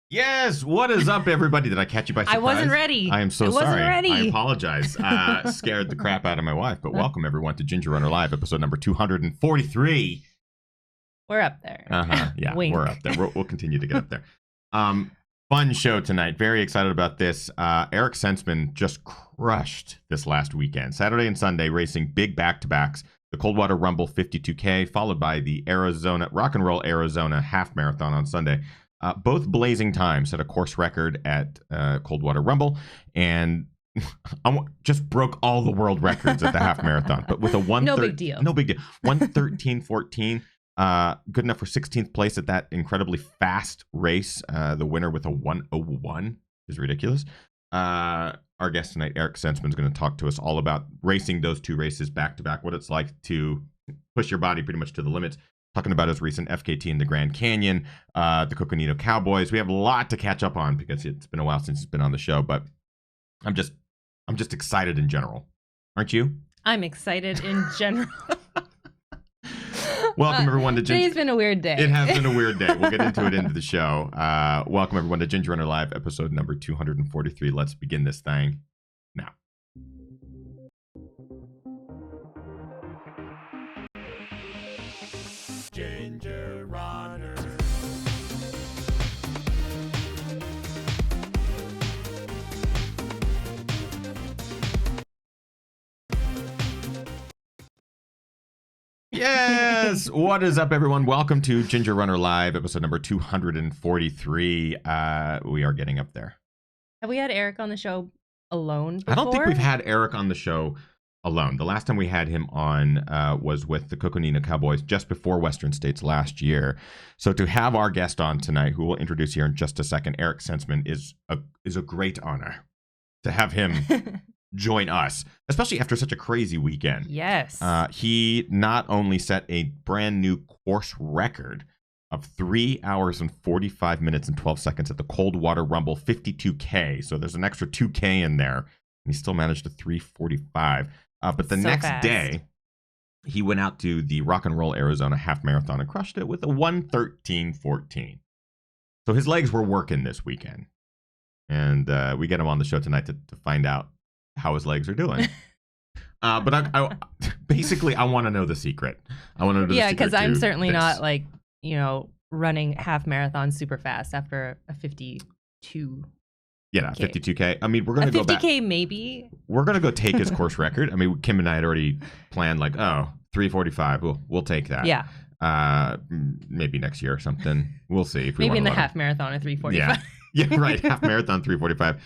Yes, what is up, everybody? Did I catch you by surprise? I wasn't ready. I am so I wasn't sorry. ready. I apologize. Scared the crap out of my wife, but welcome everyone to Ginger Runner Live, episode number 243. We're up there. Yeah, Wink. we're up there. We'll continue to get up there. Fun show tonight. Very excited about this. Eric Senseman just crushed this last weekend. Saturday and Sunday racing big back-to-backs. The Coldwater Rumble 52K, followed by the Rock and Roll Arizona half marathon on Sunday. Both blazing times, set a course record at Coldwater Rumble, and just broke all the world records at the half marathon. But with a No big deal. 1:13:14, good enough for 16th place at that incredibly fast race. The winner with a 1:01 is ridiculous. Our guest tonight, Eric Senseman, is going to talk to us all about racing those two races back to back, what it's like to push your body pretty much to the limits. Talking about his recent FKT in the Grand Canyon, the Coconino Cowboys. We have a lot to catch up on because it's been a while since he's been on the show, but I'm just excited in general. Aren't you? I'm excited in general. Welcome everyone to Ginger. Today's been a weird day. It has been a weird day. We'll get into it into the show. Welcome everyone to Ginger Runner Live, episode number 243. Let's begin this thing now. Ginger Runner. Yes! What is up, everyone? Welcome to Ginger Runner Live, episode number 243. We are getting up there. Have we had Eric on the show alone before? I don't think we've had Eric on the show alone. The last time we had him on was with the Coconino Cowboys just before Western States last year. So to have our guest on tonight, who we'll introduce here in just a second, Eric Senseman, is a great honor to have him join us, especially after such a crazy weekend. Yes. He not only set a brand new course record of 3 hours and 45 minutes and 12 seconds at the Coldwater Rumble 52K. So there's an extra 2K in there. And he still managed a 3:45. But the next day, he went out to the Rock and Roll Arizona half marathon and crushed it with a 1:13:14. So his legs were working this weekend. And we get him on the show tonight to find out how his legs are doing. But I basically, I want to know the secret. I want to know the secret. Yeah, because I'm certainly this. not running half marathons super fast after a 52. Yeah, 52K. I mean, we're going to go back. 50K maybe. We're going to go take his course record. I mean, Kim and I had already planned 3:45. We'll take that. Yeah. Maybe next year or something. We'll see. If we Maybe in the want to half marathon at 3:45. Yeah. Yeah, right. Half marathon, 3:45.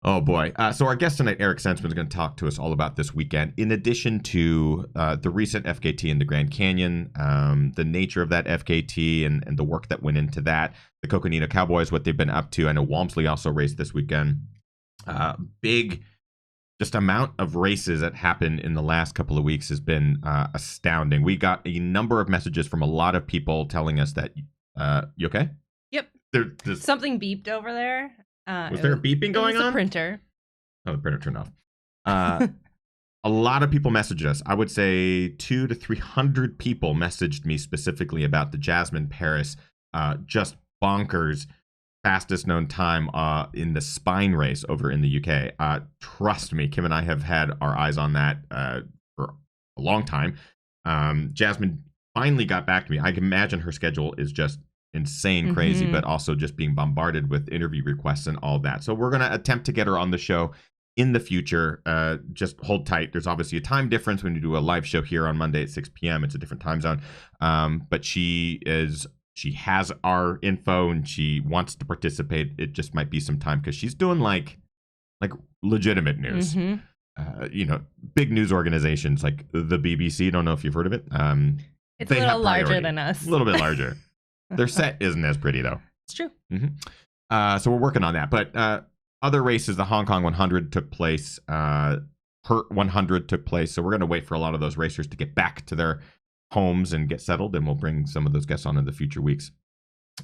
Oh, boy. So our guest tonight, Eric Senseman, is going to talk to us all about this weekend. In addition to the recent FKT in the Grand Canyon, the nature of that FKT and the work that went into that, the Coconino Cowboys, what they've been up to. I know Walmsley also raced this weekend. Big just amount of races that happened in the last couple of weeks has been astounding. We got a number of messages from a lot of people telling us that, you okay? Yep. There's Something beeped over there. Was there a beeping going it was on? The printer. Oh, the printer turned off. A lot of people messaged us. I would say 200 to 300 people messaged me specifically about the Jasmine Paris, just bonkers, fastest known time in the spine race over in the UK. Trust me, Kim and I have had our eyes on that for a long time. Jasmine finally got back to me. I can imagine her schedule is just insane crazy, but also just being bombarded with interview requests and all that. So we're going to attempt to get her on the show in the future. Just hold tight. There's obviously a time difference when you do a live show here on Monday at 6 p.m. It's a different time zone. But she has our info and she wants to participate. It just might be some time because she's doing like legitimate news. Big news organizations like the BBC. Don't know if you've heard of it. It's a little larger than us. A little bit larger. Their set isn't as pretty, though. It's true. So we're working on that. But other races, the Hong Kong 100 took place. Hurt 100 took place. So we're going to wait for a lot of those racers to get back to their homes and get settled. And we'll bring some of those guests on in the future weeks.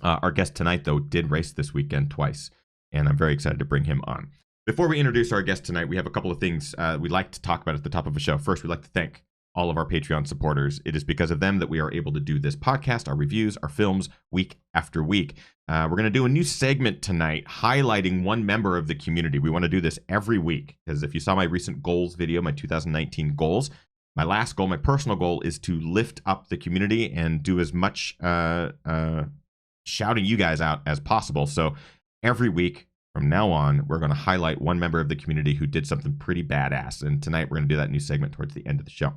Our guest tonight, though, did race this weekend twice. And I'm very excited to bring him on. Before we introduce our guest tonight, we have a couple of things we'd like to talk about at the top of the show. First, we'd like to thank all of our Patreon supporters. It is because of them that we are able to do this podcast, our reviews, our films, week after week. We're going to do a new segment tonight highlighting one member of the community. We want to do this every week because if you saw my recent goals video, my 2019 goals, my last goal, my personal goal, is to lift up the community and do as much shouting you guys out as possible. So every week from now on, we're going to highlight one member of the community who did something pretty badass. And tonight we're going to do that new segment towards the end of the show.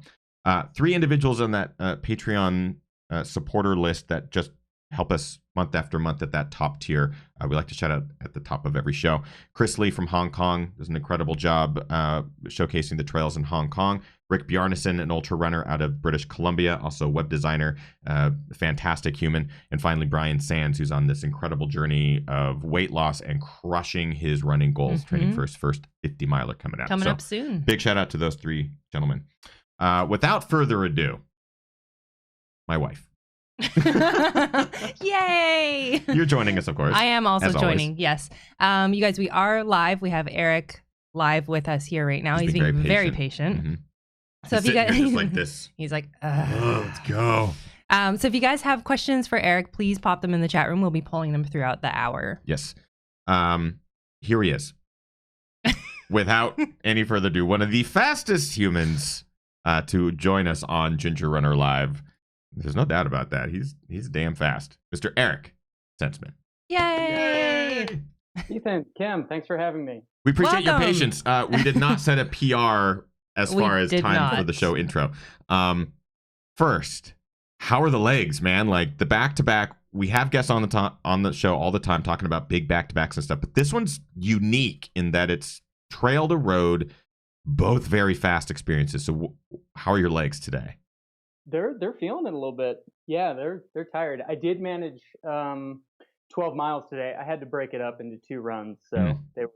3 individuals on that Patreon supporter list that just help us month after month at that top tier. We like to shout out at the top of every show. Chris Lee from Hong Kong does an incredible job showcasing the trails in Hong Kong. Rick Bjarnason, an ultra runner out of British Columbia, also a web designer, fantastic human. And finally, Brian Sands, who's on this incredible journey of weight loss and crushing his running goals, training for his first 50 miler coming out. Coming up soon. Big shout out to those 3 gentlemen. Without further ado, my wife. Yay! You're joining us, of course. I am also joining. Always. Yes. You guys, we are live. We have Eric live with us here right now. He's being very patient. Mm-hmm. So if you guys, just like this, he's like, let's go. So if you guys have questions for Eric, please pop them in the chat room. We'll be pulling them throughout the hour. Yes. Here he is. Without any further ado, one of the fastest humans to join us on Ginger Runner Live. There's no doubt about that. He's damn fast. Mr. Eric Senseman. Yay! Ethan, Kim, thanks for having me. We appreciate your Welcome. patience. We did not set a PR as far as time for the show intro. First, how are the legs, man? Like the back-to-back, we have guests on the show all the time talking about big back-to-backs and stuff, but this one's unique in that it's trail to road, both very fast experiences. So how are your legs today? They're feeling it a little bit. Yeah, they're tired. I did manage 12 miles today. I had to break it up into 2 runs, so they were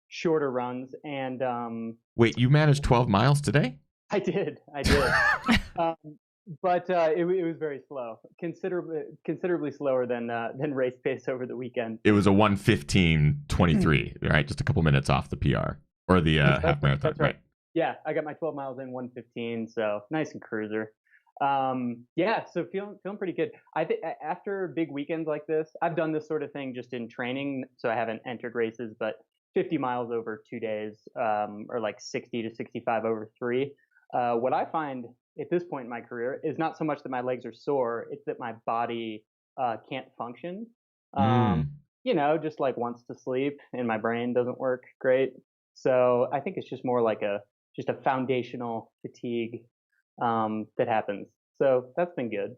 shorter runs. And wait, you managed 12 miles today? I did. But it was very slow, considerably slower than race pace over the weekend. It was a 1:15:23, right? Just a couple minutes off the PR or the half marathon, that's right? Yeah, I got my 12 miles in 1:15, so nice and cruiser. Yeah, so feeling pretty good. I think after big weekends like this, I've done this sort of thing just in training, so I haven't entered races, but 50 miles over 2 days, or like 60 to 65 over 3. What I find at this point in my career is not so much that my legs are sore, it's that my body can't function. Just like wants to sleep and my brain doesn't work great. So I think it's just more like just a foundational fatigue that happens. So that's been good.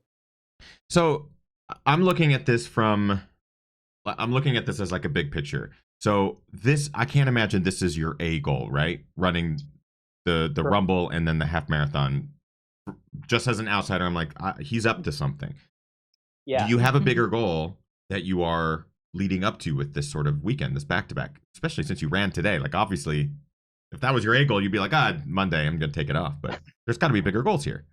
So I'm looking at this as like a big picture. So I can't imagine this is your A goal, right? Running the Rumble and then the half marathon. Just as an outsider, I'm like, he's up to something. Yeah. Do you have a bigger goal that you are leading up to with this sort of weekend, this back-to-back, especially since you ran today? Like, obviously, if that was your A goal, you'd be like, Monday, I'm going to take it off. But there's got to be bigger goals here.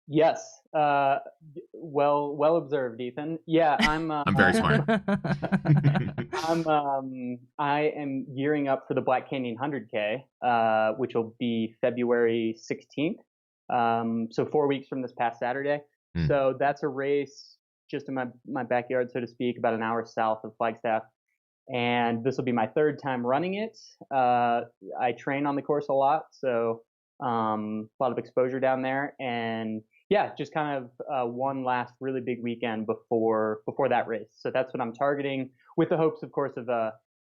Yes. Well observed, Ethan. Yeah, I'm very smart. I am gearing up for the Black Canyon 100K, which will be February 16th. So 4 weeks from this past Saturday. So that's a race just in my backyard, so to speak, about an hour south of Flagstaff. And this will be my 3rd time running it. I train on the course a lot, so a lot of exposure down there. And yeah, just kind of one last really big weekend before that race. So that's what I'm targeting, with the hopes, of course, of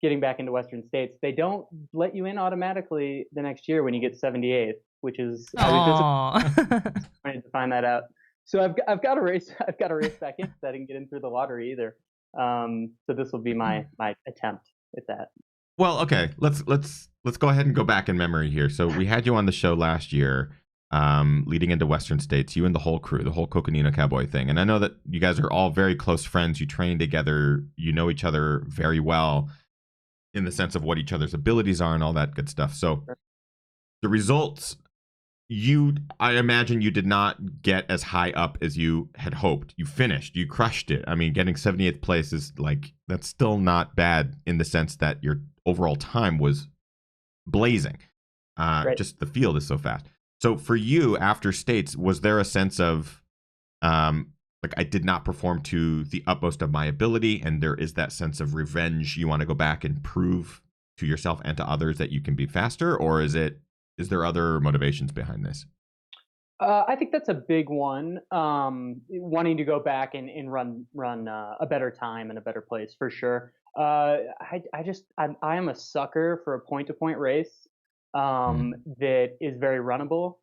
getting back into Western States. They don't let you in automatically the next year when you get 78th, which is I was disappointed to find that out. So I've got a race. I've got a race back in. I didn't get in through the lottery either. So this will be my attempt at that. Well, okay. Let's go ahead and go back in memory here. So we had you on the show last year, leading into Western States. You and the whole crew, the whole Coconino Cowboy thing. And I know that you guys are all very close friends. You train together. You know each other very well, in the sense of what each other's abilities are and all that good stuff. So the results, I imagine you did not get as high up as you had hoped. You finished, you crushed it. I mean, getting 78th place is like, that's still not bad in the sense that your overall time was blazing. Just the field is so fast. So for you, after states, was there a sense of like I did not perform to the utmost of my ability, and there is that sense of revenge? You want to go back and prove to yourself and to others that you can be faster, or is there other motivations behind this? I think that's a big one. Wanting to go back and run a better time and a better place for sure. I am a sucker for a point-to-point race that is very runnable.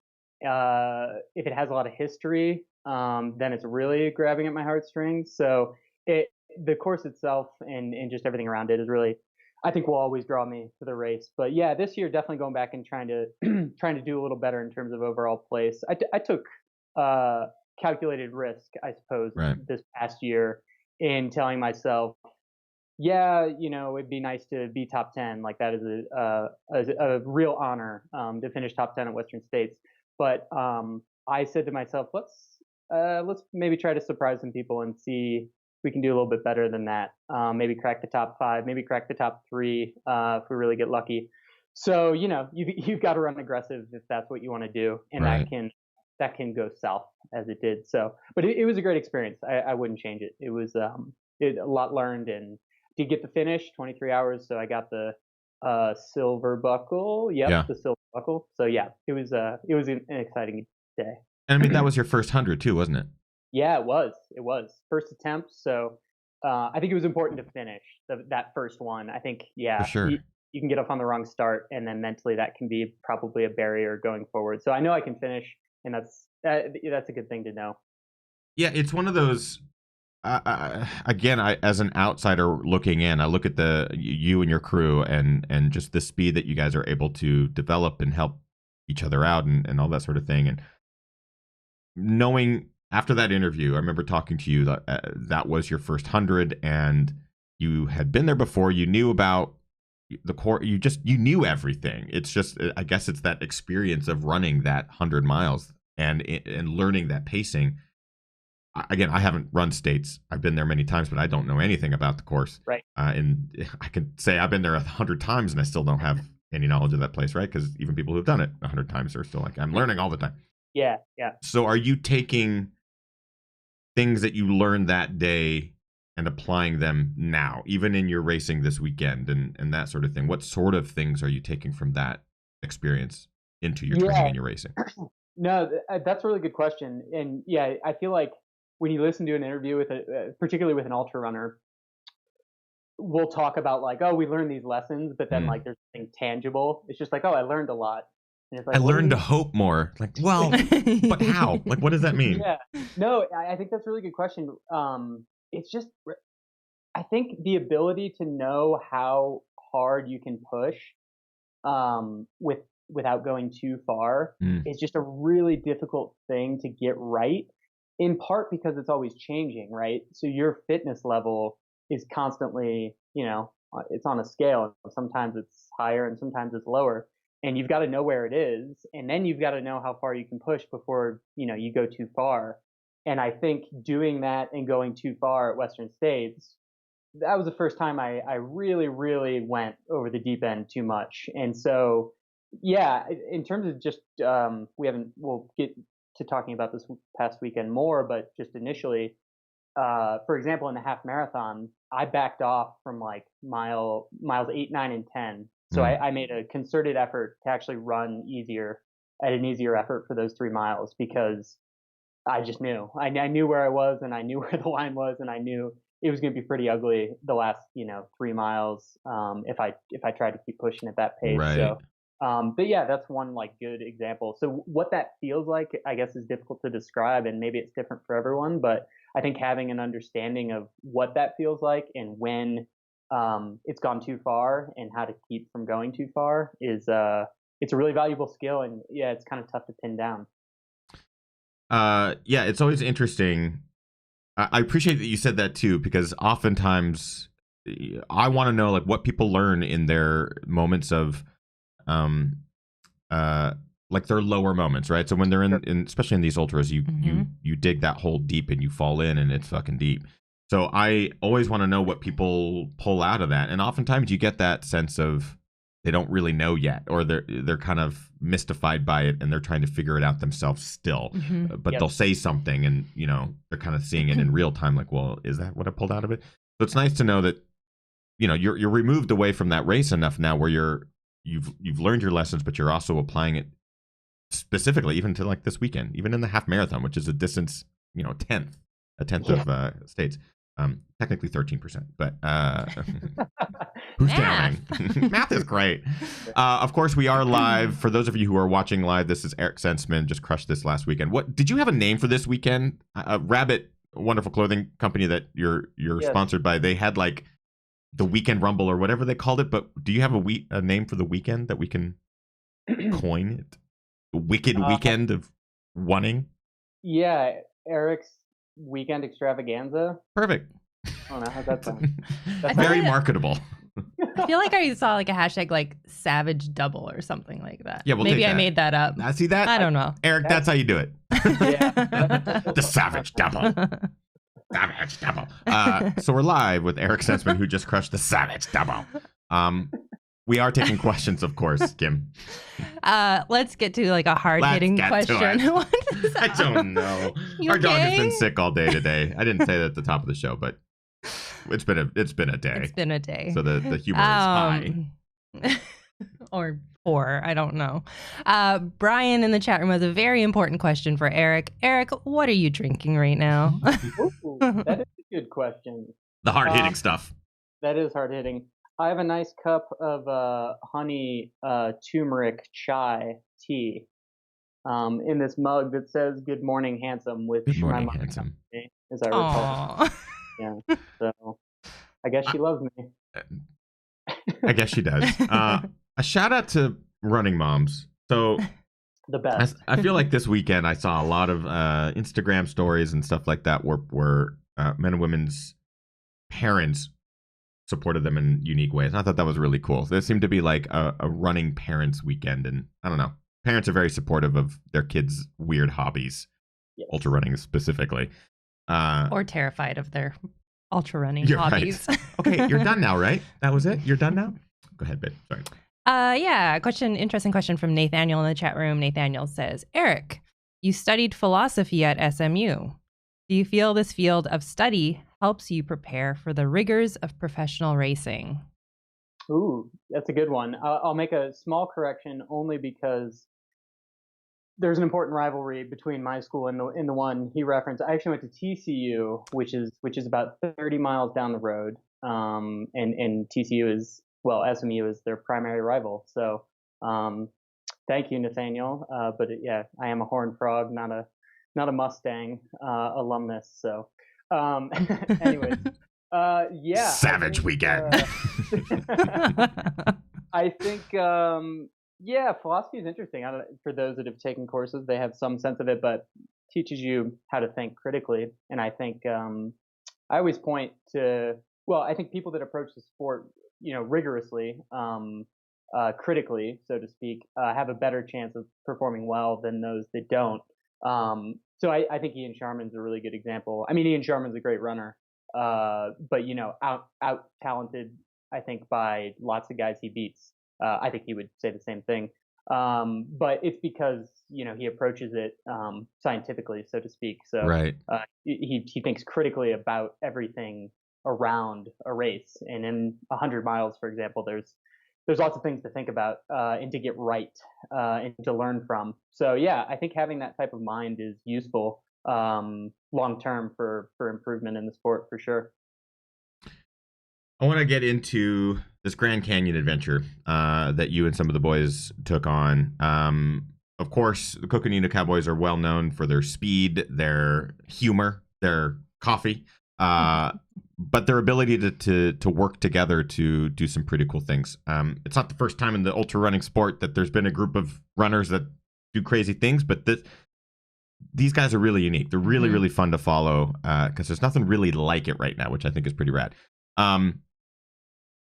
If it has a lot of history, then it's really grabbing at my heartstrings. So the course itself and just everything around it is really, I think, will always draw me to the race. But yeah, this year definitely going back and trying to do a little better in terms of overall place. I took calculated risk, I suppose, this past year in telling myself, yeah, it'd be nice to be top 10. Like that is a real honor to finish top 10 at Western States. But I said to myself, let's maybe try to surprise some people and see we can do a little bit better than that. Maybe crack the top 5, maybe crack the top 3 if we really get lucky. So you've got to run aggressive if that's what you want to do, and that can go south as it did. So, but it was a great experience. I wouldn't change it. It was a lot learned, and did get the finish 23 hours. So I got the silver buckle. The silver buckle. So yeah, it was an exciting day. And I mean, that was your first 100 too, wasn't it? Yeah, it was. It was first attempt. So I think it was important to finish that first one. I think, yeah, for sure. You can get off on the wrong start, and then mentally that can be probably a barrier going forward. So I know I can finish, and that's a good thing to know. Yeah, it's one of those. Again, as an outsider looking in, I look at you and your crew and just the speed that you guys are able to develop and help each other out and all that sort of thing. And knowing after that interview, I remember talking to you that was your first 100, and you had been there before. You knew about the core. You knew everything. It's just, I guess it's that experience of running that 100 miles and learning that pacing. Again, I haven't run states. I've been there many times, but I don't know anything about the course. Right. And I can say I've been there 100 times, and I still don't have any knowledge of that place, right? Because even people who've done it 100 times are still like, I'm learning all the time. Yeah. So are you taking things that you learned that day and applying them now, even in your racing this weekend and that sort of thing? What sort of things are you taking from that experience into your training and your racing? No, that's a really good question. And yeah, I feel like when you listen to an interview with particularly with an ultra runner, we'll talk about like, oh, we learned these lessons, but then like there's something tangible. It's just like, oh, I learned a lot. And it's like, I learned to hope more. Like, well, but how? Like, what does that mean? Yeah, no, I think that's a really good question. It's just, I think the ability to know how hard you can push without going too far is just a really difficult thing to get right. In part because it's always changing, right? So your fitness level is constantly, it's on a scale. Sometimes it's higher and sometimes it's lower. And you've got to know where it is. And then you've got to know how far you can push before, you go too far. And I think doing that and going too far at Western States, that was the first time I really, really went over the deep end too much. And so, yeah, in terms of just, we'll get to talking about this past weekend more, but just initially, for example, in the half marathon, I backed off from like miles 8, 9, and 10. So I made a concerted effort to actually run an easier effort for those 3 miles because I just knew. I knew where I was, and I knew where the line was, and I knew it was going to be pretty ugly the last 3 miles if I tried to keep pushing at that pace. Right. So but yeah, that's one like good example. So what that feels like, I guess, is difficult to describe, and maybe it's different for everyone. But I think having an understanding of what that feels like and when it's gone too far and how to keep from going too far is it's a really valuable skill. And yeah, it's kind of tough to pin down. Yeah, it's always interesting. I appreciate that you said that too, because oftentimes I want to know like what people learn in their moments of like their lower moments, right? So when they're in especially in these ultras, you dig that hole deep and you fall in, and it's fucking deep. So I always want to know what people pull out of that, and oftentimes you get that sense of they don't really know yet, or they're kind of mystified by it, and they're trying to figure it out themselves still. But they'll say something, and they're kind of seeing it in real time. Like, well, is that what I pulled out of it? So it's nice to know that you're removed away from that race enough now, where you've learned your lessons, but you're also applying it specifically even to like this weekend, even in the half marathon, which is a distance, a tenth of states. Technically 13%, but who's counting? Math is great. Of course, we are live. For those of you who are watching live, this is Eric Senseman. Just crushed this last weekend. What did you have a name for this weekend? Rabbit, wonderful clothing company that you're sponsored by. They had like the Weekend Rumble or whatever they called it. But do you have a name for the weekend that we can coin it? The Wicked Weekend of Wanting? Yeah, Eric's Weekend Extravaganza. Perfect. Oh no, how's that sound? That's very marketable. I feel like I saw like a hashtag like Savage Double or something like that. Yeah, we'll maybe take I that. made that up. I see that. I don't know. Eric, that's how you do it. Yeah. The Savage Double. Savage Double. So we're live with Eric Senseman, who just crushed the Savage Double. We are taking questions, of course, Kim. Let's get to like a hard-hitting question. I don't know. You Our dog has okay? been sick all day today. I didn't say that at the top of the show, but it's been a day. It's been a day. So the humor is high. Or poor, I don't know. Brian in the chat room has a very important question for Eric. Eric, what are you drinking right now? Ooh, that is a good question. The hard-hitting stuff. That is hard hitting. I have a nice cup of honey turmeric chai tea in this mug that says "Good morning, handsome," which Good morning, my mom handsome. got me, as I recall. Aw. Yeah, so I guess she loves me. I guess she does. A shout out to running moms. So The best. I feel like this weekend I saw a lot of Instagram stories and stuff like that where men and women's parents supported them in unique ways. And I thought that was really cool. There seemed to be like a running parents weekend, and I don't know. Parents are very supportive of their kids' weird hobbies, Yes. ultra running specifically. Or terrified of their ultra running You're hobbies. right. Okay, you're done now, right? That was it? You're done now? Go ahead, babe. Sorry. Interesting question from Nathaniel in the chat room. Nathaniel says, Eric, you studied philosophy at SMU. Do you feel this field of study helps you prepare for the rigors of professional racing? Ooh, that's a good one. I'll make a small correction only because there's an important rivalry between my school and the one he referenced. I actually went to TCU, which is about 30 miles down the road. And TCU is, well, SMU is their primary rival. So thank you, Nathaniel. But yeah, I am a Horned Frog, not a Mustang alumnus. So anyways, yeah. Savage weekend. I think, yeah, philosophy is interesting. For those that have taken courses, they have some sense of it, but teaches you how to think critically. And I think I always point to, well, I think people that approach the sport, rigorously, critically, so to speak, have a better chance of performing well than those that don't. So I think Ian Sharman's a really good example. I mean, Ian Sharman's a great runner, but out talented, I think, by lots of guys he beats. I think he would say the same thing. But it's because, he approaches it scientifically, so to speak. So Right. He thinks critically about everything around a race. And in 100 miles, for example, there's lots of things to think about and to get right and to learn from. So yeah, I think having that type of mind is useful long term for improvement in the sport, for sure. I want to get into this Grand Canyon adventure that you and some of the boys took on. Of course, the Coconino Cowboys are well known for their speed, their humor, their coffee, but their ability to work together to do some pretty cool things. It's not the first time in the ultra running sport that there's been a group of runners that do crazy things, but these guys are really unique. They're really, really fun to follow because there's nothing really like it right now, which I think is pretty rad.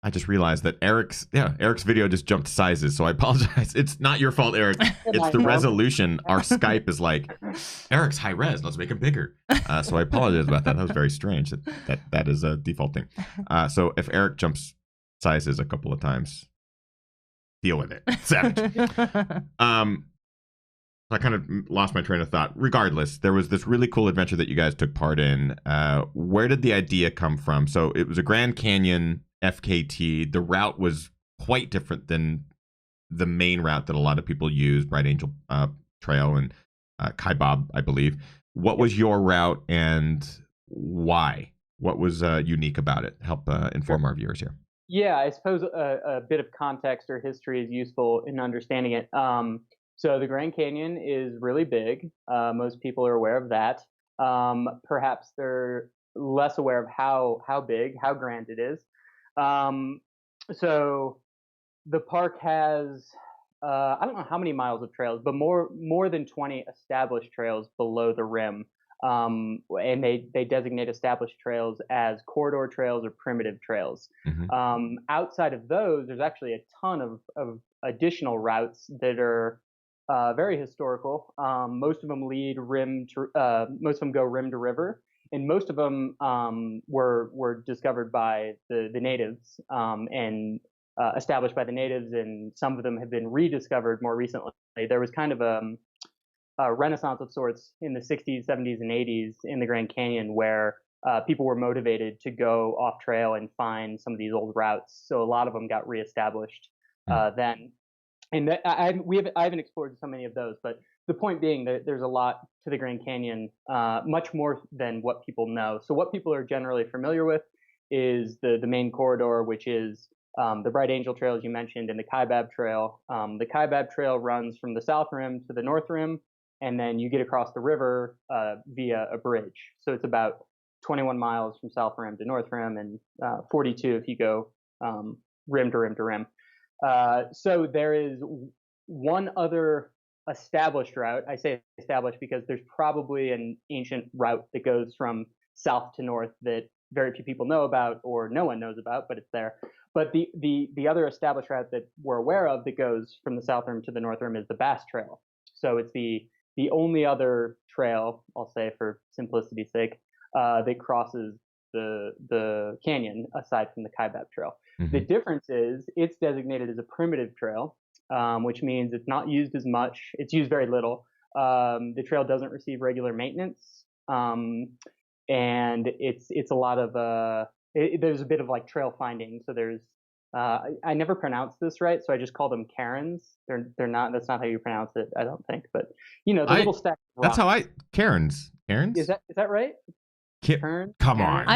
I just realized that Eric's video just jumped sizes, so I apologize. It's not your fault, Eric. It's the resolution. Our Skype is like, Eric's high res, let's make him bigger. So I apologize about that. That was very strange. That is a default thing. So if Eric jumps sizes a couple of times, Deal with it. Savage. I kind of lost my train of thought. Regardless, there was this really cool adventure that you guys took part in. Where did the idea come from? So it was a Grand Canyon FKT. The route was quite different than the main route that a lot of people use, Bright Angel Trail and Kaibab, I believe. What was your route and why? What was unique about it? Help inform our viewers here. Yeah, I suppose a bit of context or history is useful in understanding it. So the Grand Canyon is really big. Most people are aware of that. Perhaps they're less aware of how big, how grand it is. So the park has I don't know how many miles of trails, but more than 20 established trails below the rim. And they designate established trails as corridor trails or primitive trails. Mm-hmm. Outside of those, there's actually a ton of additional routes that are very historical. Most of them lead most of them go rim to river, and most of them were discovered by the natives and established by the natives, and some of them have been rediscovered more recently. There was kind of a renaissance of sorts in the 60s, 70s, and 80s in the Grand Canyon where people were motivated to go off trail and find some of these old routes. So a lot of them got reestablished then. And I haven't explored so many of those, but the point being that there's a lot to the Grand Canyon, much more than what people know. So what people are generally familiar with is the main corridor, which is the Bright Angel Trail, as you mentioned, and the Kaibab Trail. The Kaibab Trail runs from the south rim to the north rim, and then you get across the river via a bridge. So it's about 21 miles from south rim to north rim, and 42 if you go rim to rim to rim. So there is one other established route. I say established because there's probably an ancient route that goes from south to north that very few people know about or no one knows about, but it's there. But the other established route that we're aware of that goes from the south rim to the north rim is the Bass Trail. So it's the only other trail, I'll say for simplicity's sake, that crosses the canyon aside from the Kaibab Trail. Mm-hmm. The difference is it's designated as a primitive trail, which means it's not used as much. It's used very little. The trail doesn't receive regular maintenance, and it's a lot of there's a bit of like trail finding. So there's I never pronounced this right, so I just call them Karens. They're not. That's not how you pronounce it, I don't think. But you know, the little stack of rocks. That's how Karens. Is that right? Come on.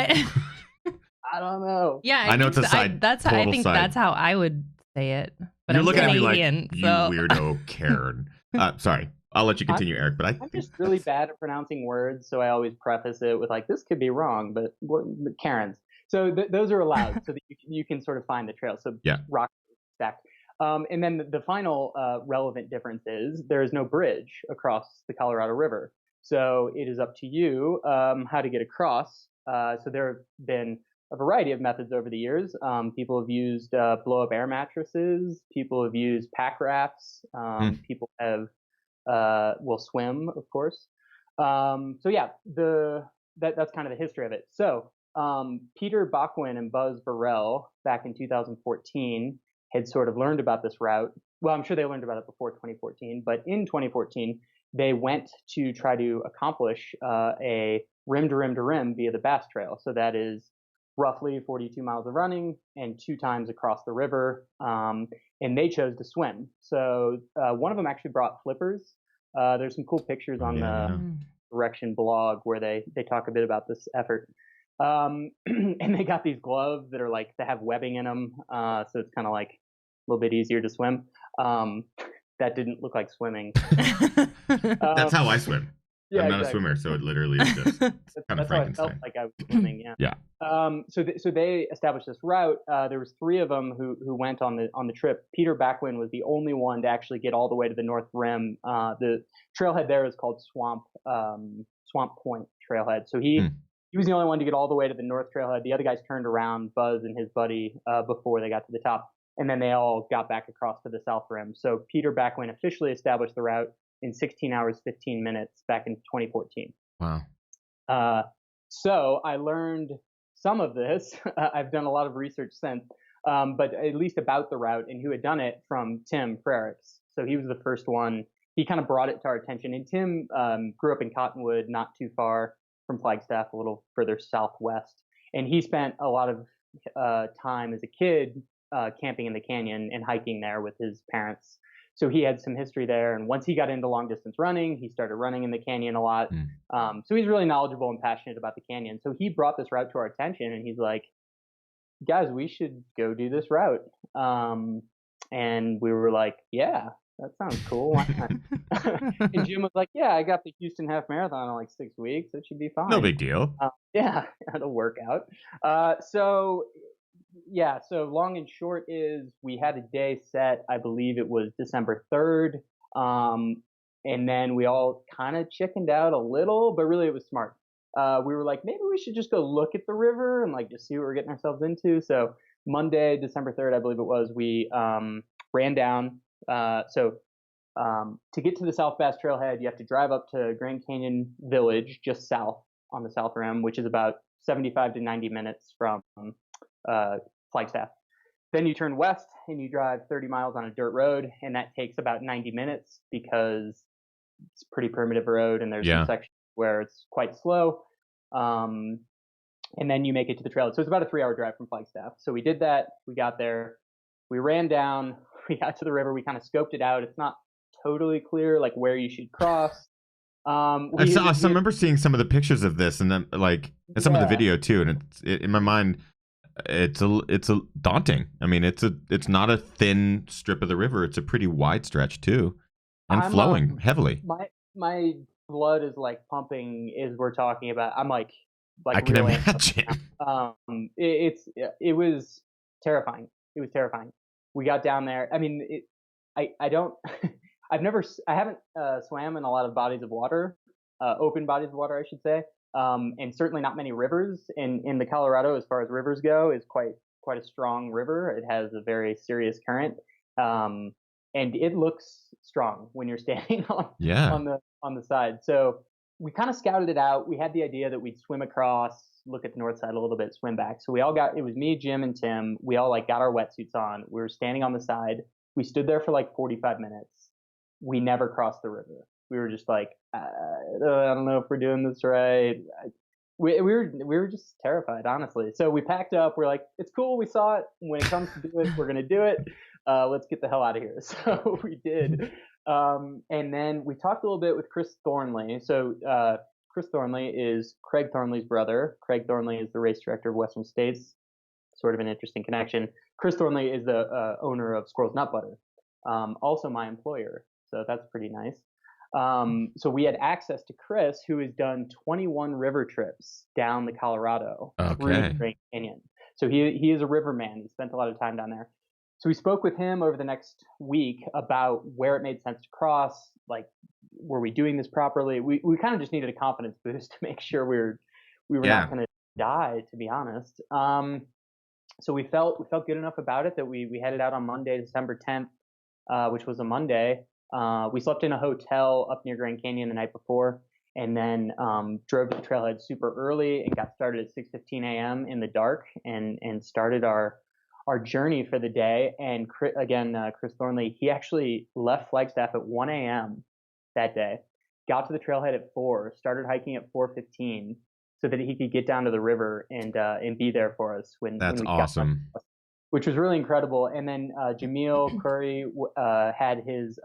I don't know. Yeah, I know it's a side. That's how I think side. That's how I would say it. But You're I'm looking Canadian, at me like you weirdo Karen. Sorry, I'll let you continue, Eric. But I'm just really bad at pronouncing words, so I always preface it with like, "This could be wrong," but Karens. So those are allowed, so that you can sort of find the trail. So yeah, rock stacked. And then the final relevant difference is there is no bridge across the Colorado River. So it is up to you how to get across. So there have been a variety of methods over the years. People have used blow-up air mattresses. People have used pack rafts. People have will swim, of course. So yeah, that's kind of the history of it. So Peter Bachwin and Buzz Burrell back in 2014 had sort of learned about this route. Well, I'm sure they learned about it before 2014, but in 2014 they went to try to accomplish a rim to rim to rim via the Bass Trail. So that is roughly 42 miles of running and 2 times across the river. And they chose to swim. So one of them actually brought flippers. There's some cool pictures on the Direction blog where they talk a bit about this effort. And they got these gloves that are like, they have webbing in them. So it's kind of like a little bit easier to swim. That didn't look like swimming. That's how I swim. Yeah, I'm not a swimmer, so it literally is just kind of Frankenstein. How I felt like I was swimming. Yeah. So they established this route. There was 3 of them who went on the trip. Peter Bachwin was the only one to actually get all the way to the north rim. The trailhead there is called Swamp Point Trailhead. So he was the only one to get all the way to the north trailhead. The other guys turned around, Buzz and his buddy, before they got to the top, and then they all got back across to the south rim. So Peter Bachwin officially established the route in 16 hours, 15 minutes back in 2014. Wow. So I learned some of this. I've done a lot of research since. but at least about the route and who had done it from Tim Frericks. So he was the first one. He kind of brought it to our attention. And Tim grew up in Cottonwood, not too far from Flagstaff, a little further southwest. And he spent a lot of time as a kid camping in the canyon and hiking there with his parents. So he had some history there. And once he got into long distance running, he started running in the canyon a lot. So he's really knowledgeable and passionate about the canyon. So he brought this route to our attention and he's like, guys, we should go do this route. And we were like, yeah, that sounds cool. And Jim was like, yeah, I got the Houston Half Marathon in like 6 weeks. It should be fine. No big deal. Yeah, it'll work out. So long and short is we had a day set. I believe it was December 3rd. And then we all kind of chickened out a little, but really it was smart. We were like, maybe we should just go look at the river and like just see what we're getting ourselves into. So Monday, December 3rd, I believe it was, we ran down. To get to the South Bass Trailhead, you have to drive up to Grand Canyon Village, just south on the South Rim, which is about 75 to 90 minutes from Flagstaff. Then you turn west and you drive 30 miles on a dirt road, and that takes about 90 minutes because it's a pretty primitive road, and there's some sections where it's quite slow. And then you make it to the trailhead. So it's about a 3-hour drive from Flagstaff. So we did that. We got there. We ran down. We got to the river. We kind of scoped it out. It's not totally clear like where you should cross. I remember seeing some of the pictures of this, and then and some of the video too. And in my mind, it's a daunting. I mean, it's not a thin strip of the river. It's a pretty wide stretch too, and flowing heavily. My blood is like pumping as we're talking about. I'm like I can really imagine. It was terrifying. It was terrifying. We got down there. I mean, I haven't swam in a lot of bodies of water, open bodies of water, I should say, and certainly not many rivers. In the Colorado, as far as rivers go, is quite a strong river. It has a very serious current, and it looks strong when you're standing on the side. So we kind of scouted it out. We had the idea that we'd swim across, look at the north side a little bit, swim back. So it was me, Jim, and Tim. We all got our wetsuits on. We were standing on the side. We stood there for 45 minutes. We never crossed the river. We were just like, I don't know if we're doing this right. We were just terrified, honestly. So we packed up. We're like, it's cool. We saw it. When it comes to do it, we're gonna do it. Let's get the hell out of here. So we did. And then we talked a little bit with Chris Thornley. So Chris Thornley is Craig Thornley's brother. Craig Thornley is the race director of Western States. Sort of an interesting connection. Chris Thornley is the owner of Squirrel's Nut Butter, also my employer. So that's pretty nice. So we had access to Chris, who has done 21 river trips down the Colorado through the Grand Canyon. So he is a river man. He spent a lot of time down there. So we spoke with him over the next week about where it made sense to cross. Like, were we doing this properly? We kind of just needed a confidence boost to make sure we were not going to die, to be honest. So we felt good enough about it that we headed out on Monday, December 10th, which was a Monday. We slept in a hotel up near Grand Canyon the night before, and then drove to the trailhead super early and got started at 6:15 a.m. in the dark and started our journey for the day. And Chris Thornley, he actually left Flagstaff at 1 a.m. that day, got to the trailhead at 4, started hiking at 4:15 so that he could get down to the river and be there for us when That's we awesome. got, which was really incredible. And then Jamil Curry had his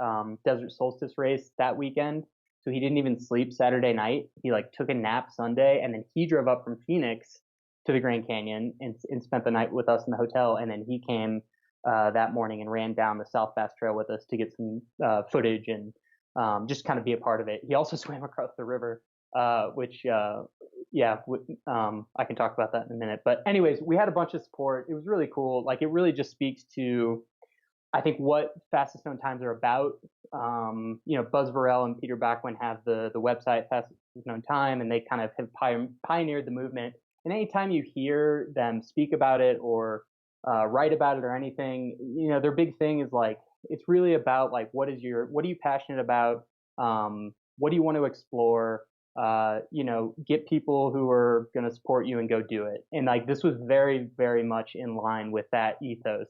Desert Solstice race that weekend, so he didn't even sleep Saturday night. He took a nap Sunday, and then he drove up from Phoenix to the Grand Canyon and spent the night with us in the hotel. And then he came that morning and ran down the South Bass Trail with us to get some footage and just kind of be a part of it. He also swam across the river, which I can talk about that in a minute. But anyways, we had a bunch of support. It was really cool. It really just speaks to, I think, what fastest known times are about. Buzz Varel and Peter Backwin have the website Fastest Known Time, and they kind of have pioneered the movement. And anytime you hear them speak about it or write about it or anything, their big thing is it's really about what are you passionate about? What do you want to explore? get people who are going to support you and go do it. And like this was very, very much in line with that ethos,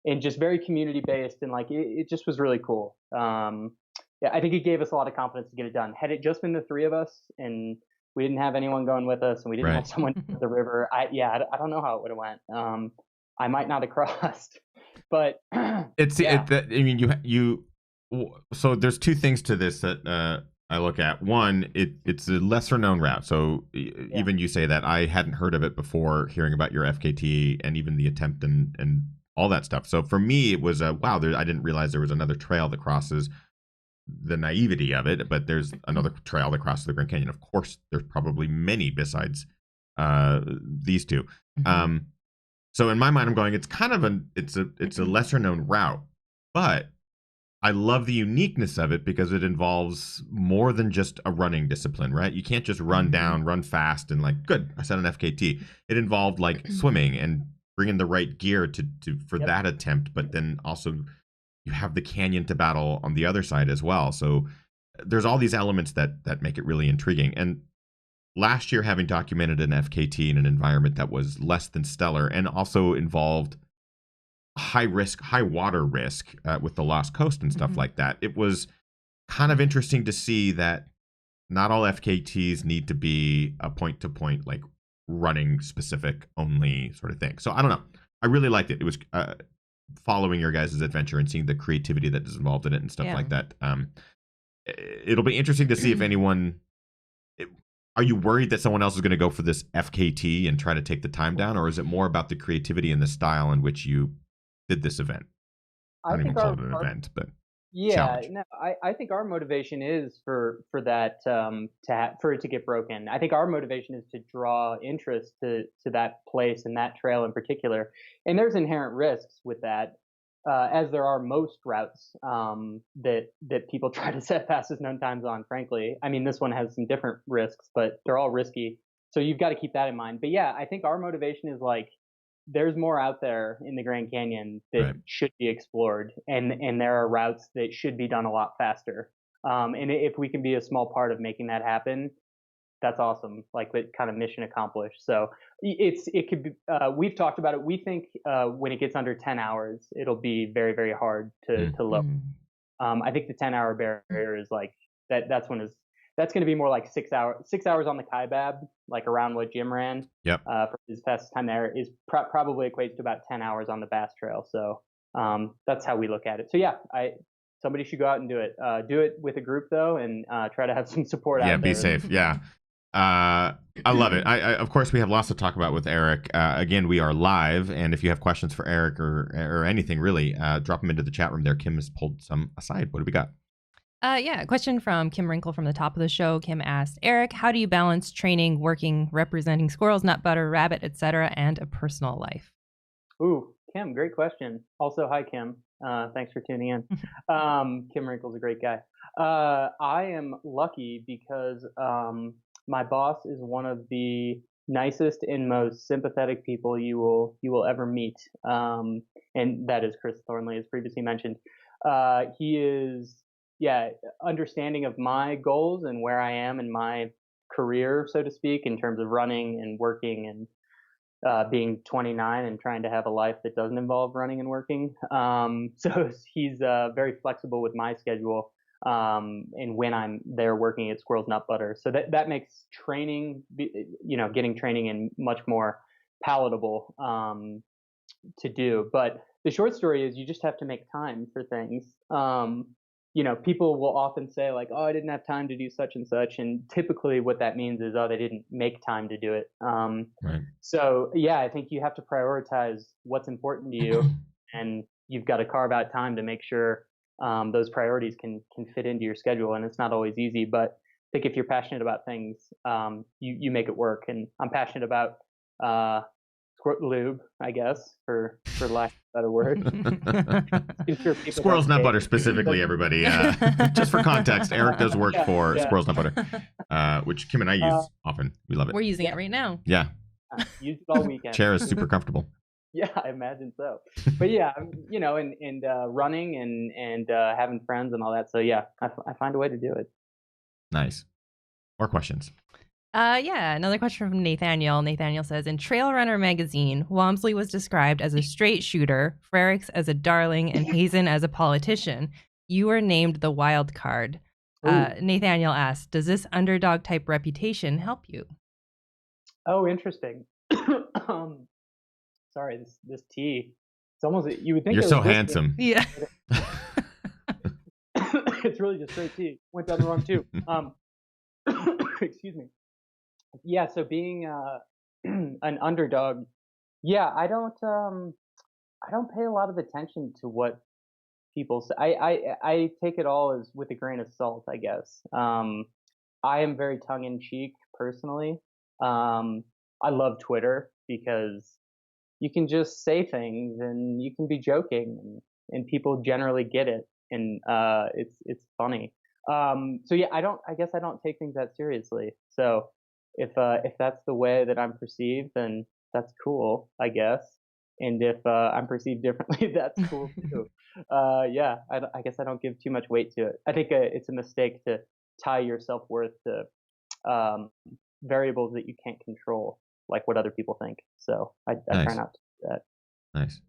and just very community based, and like it just was really cool. Yeah, I think it gave us a lot of confidence to get it done. Had it just been the three of us and we didn't have anyone going with us and we didn't have someone at the river, I don't know how it would have went. I might not have crossed, but so there's two things to this that I look at. One, it's a lesser known route. So even you say that, I hadn't heard of it before hearing about your FKT and even the attempt and all that stuff. So for me, it was wow, I didn't realize there was another trail that crosses the naivety of it, but there's another trail that crosses the Grand Canyon. Of course, there's probably many besides these two. Mm-hmm. So in my mind, I'm going, it's kind of it's a lesser known route, but I love the uniqueness of it because it involves more than just a running discipline, right? You can't just run down, run fast, and like, good, I set an FKT. It involved like swimming and bringing the right gear for that attempt, but then also you have the canyon to battle on the other side as well. So there's all these elements that make it really intriguing. And last year, having documented an FKT in an environment that was less than stellar and also involved high water risk with the Lost Coast and stuff like that, it was kind of interesting to see that not all FKTs need to be a point-to-point, like running specific only sort of thing. So I don't know. I really liked it. It was following your guys' adventure and seeing the creativity that is involved in it and stuff like that. It'll be interesting to see if anyone... Are you worried that someone else is going to go for this FKT and try to take the time down, or is it more about the creativity and the style in which you did this event? I don't even call it an event, but challenge. No, I think our motivation is for that for it to get broken. I think our motivation is to draw interest to that place and that trail in particular. And there's inherent risks with that, as there are most routes that people try to set fastest known times on. Frankly, I mean, this one has some different risks, but they're all risky. So you've got to keep that in mind. But yeah, I think our motivation is like, there's more out there in the Grand Canyon that should be explored, and there are routes that should be done a lot faster. And if we can be a small part of making that happen, that's awesome. Like, it kind of mission accomplished. So it could be. We've talked about it. We think when it gets under 10 hours, it'll be very, very hard to lower. I think the 10-hour barrier is like that's going to be more like 6 hours. 6 hours on the Kaibab, like around what Jim ran. For his fastest time there is probably equates to about 10 hours on the Bass Trail. So that's how we look at it. So yeah, somebody should go out and do it. Do it with a group though, and try to have some support out there. Yeah, be safe. Yeah. I love it. Of course, we have lots to talk about with Eric. Again, we are live, and if you have questions for Eric or anything really, drop them into the chat room there. Kim has pulled some aside. What do we got? A question from Kim Wrinkle from the top of the show. Kim asked, Eric, how do you balance training, working, representing squirrels, nut butter, rabbit, etc., and a personal life? Ooh, Kim, great question. Also, hi, Kim. Thanks for tuning in. Kim Wrinkle's a great guy. I am lucky because my boss is one of the nicest and most sympathetic people you will ever meet, and that is Chris Thornley, as previously mentioned. He is understanding of my goals and where I am in my career, so to speak, in terms of running and working and being 29 and trying to have a life that doesn't involve running and working. So he's very flexible with my schedule. And when I'm there working at Squirrels Nut Butter. So that makes training, getting training in much more palatable to do. But the short story is you just have to make time for things. People will often say like, oh, I didn't have time to do such and such. And typically what that means is, oh, they didn't make time to do it. So yeah, I think you have to prioritize what's important to you, and you've got to carve out time to make sure those priorities can fit into your schedule. And it's not always easy, but I think if you're passionate about things, you make it work. And I'm passionate about lube, I guess, for lack of a better word. Squirrels Nut Butter specifically, everybody. Just for context, Eric does work for Squirrels Nut Butter, which Kim and I use often. We love it. We're using it right now. Yeah. Used it all weekend. Chair is super comfortable. Yeah, I imagine so. But yeah, and running and having friends and all that. So yeah, I find a way to do it. Nice. More questions. Yeah, another question from Nathaniel. Nathaniel says, in Trail Runner magazine, Walmsley was described as a straight shooter, Frericks as a darling, and Hazen as a politician. You were named the wild card. Nathaniel asked, does this underdog type reputation help you? Oh, interesting. Sorry, this tea. It's almost, you would think You're it so was whiskey. handsome. Yeah. It's really just straight tea. Went down the wrong tube. Excuse me. Yeah, so being an underdog, yeah, I don't pay a lot of attention to what people say. I take it all as with a grain of salt, I guess. I am very tongue in cheek personally. I love Twitter because you can just say things and you can be joking and people generally get it, and it's funny. So yeah, I guess I don't take things that seriously. So if that's the way that I'm perceived, then that's cool, I guess. And if I'm perceived differently, that's cool too. Yeah, I guess I don't give too much weight to it. I think it's a mistake to tie your self-worth to variables that you can't control, like what other people think. So I Nice. try not to do that. Nice.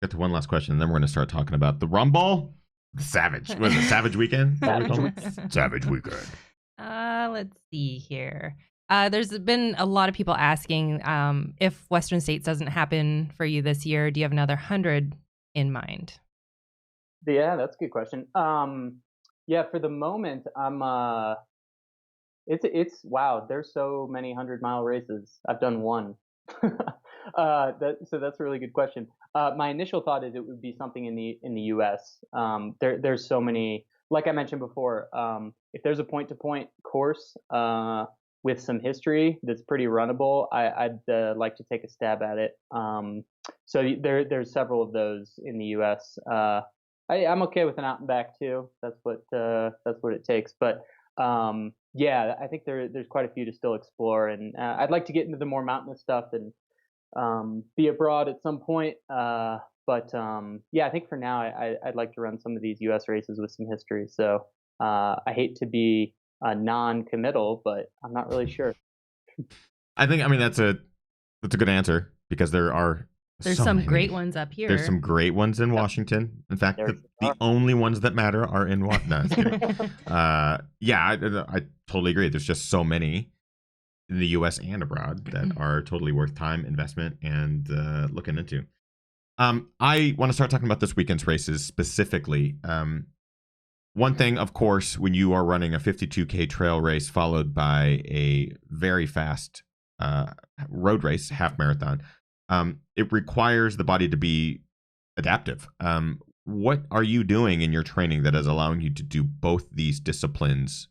Get to one last question, and then we're going to start talking about the Rumble. The Savage. Was it Savage Weekend? Savage Weekend. Let's see here. There's been a lot of people asking if Western States doesn't happen for you this year, do you have another 100 in mind? Yeah, that's a good question. Yeah, for the moment, I'm it's wow. There's so many 100-mile races. I've done one. So that's a really good question. My initial thought is it would be something in the U.S. There's so many. Like I mentioned before, if there's a point-to-point course with some history that's pretty runnable, I'd like to take a stab at it. So there's several of those in the U.S. I'm okay with an out and back too. That's what it takes. But yeah, I think there's quite a few to still explore, and I'd like to get into the more mountainous stuff and be abroad at some point. But yeah, I think for now I'd like to run some of these U.S. races with some history. So I hate to be non-committal, but I'm not really sure. I mean that's a good answer, because there's some many great ones up here. There's some great ones in Washington. In fact, the only ones that matter are in Washington. Yeah, I totally agree. There's just so many in the U.S. and abroad that are totally worth time, investment, and looking into. I want to start talking about this weekend's races specifically. One thing, of course, when you are running a 52K trail race followed by a very fast road race, half marathon, it requires the body to be adaptive. What are you doing in your training that is allowing you to do both these disciplines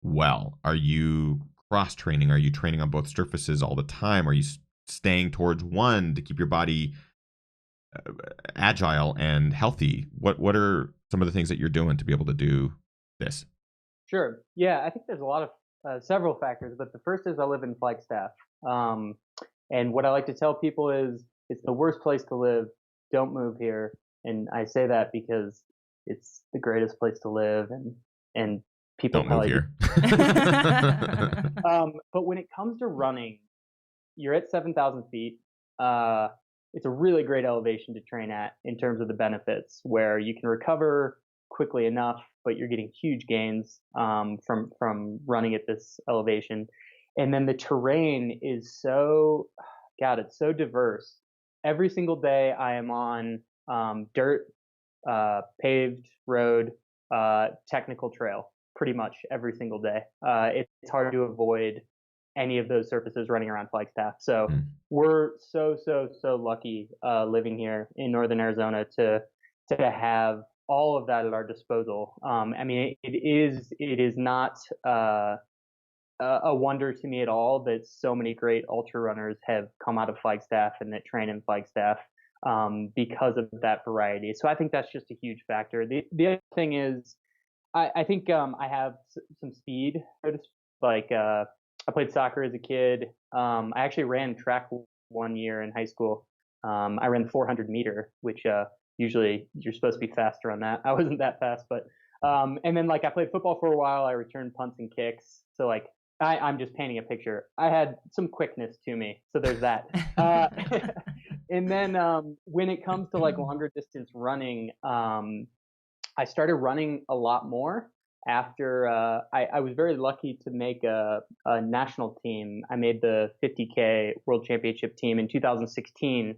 well? Are you cross-training? Are you training on both surfaces all the time? Are you staying towards one to keep your body agile and healthy? What are some of the things that you're doing to be able to do this? Sure. Yeah, I think there's a lot of several factors, but the first is I live in Flagstaff. And what I like to tell people is it's the worst place to live. Don't move here. And I say that because it's the greatest place to live, and people don't move here. But when it comes to running, you're at 7,000 feet. It's a really great elevation to train at in terms of the benefits, where you can recover quickly enough, but you're getting huge gains from running at this elevation. And then the terrain is it's so diverse. Every single day I am on dirt, paved road, technical trail, pretty much every single day. It's hard to avoid any of those surfaces running around Flagstaff. So we're so lucky living here in northern Arizona to have all of that at our disposal. I mean, it is not a wonder to me at all that so many great ultra runners have come out of Flagstaff and that train in Flagstaff because of that variety. So I think that's just a huge factor. The other thing is, I think I have some speed. Like I played soccer as a kid. I actually ran track 1 year in high school. I ran the 400 meter, which usually you're supposed to be faster on that. I wasn't that fast, but and then like I played football for a while. I returned punts and kicks. So like I'm just painting a picture. I had some quickness to me, so there's that. And then when it comes to like longer distance running, I started running a lot more after I was very lucky to make a national team. I made the 50K World Championship team in 2016,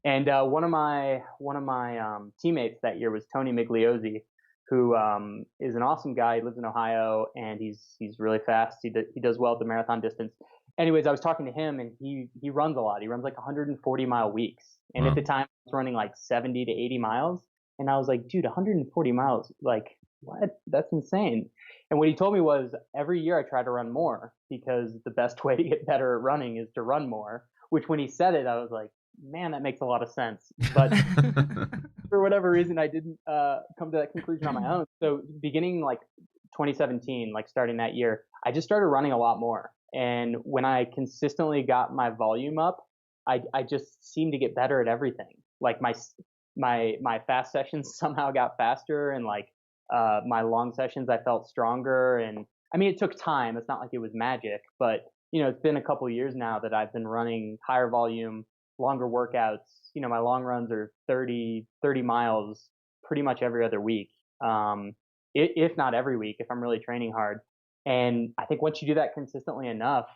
and one of my teammates that year was Tony Migliozzi, who is an awesome guy. He lives in Ohio, and he's really fast. He does well at the marathon distance. Anyways, I was talking to him, and he runs a lot. He runs like 140-mile weeks, and at the time, I was running like 70 to 80 miles. And I was like, dude, 140 miles, like, what? That's insane. And what he told me was every year I try to run more because the best way to get better at running is to run more, which when he said it, I was like, man, that makes a lot of sense. But for whatever reason, I didn't come to that conclusion on my own. So beginning like 2017, like starting that year, I just started running a lot more. And when I consistently got my volume up, I just seemed to get better at everything. Like my fast sessions somehow got faster, and like my long sessions I felt stronger. And I mean, it took time. It's not like it was magic, but you know, it's been a couple of years now that I've been running higher volume, longer workouts. You know, my long runs are 30 miles pretty much every other week, if not every week, if I'm really training hard. And I think once you do that consistently enough,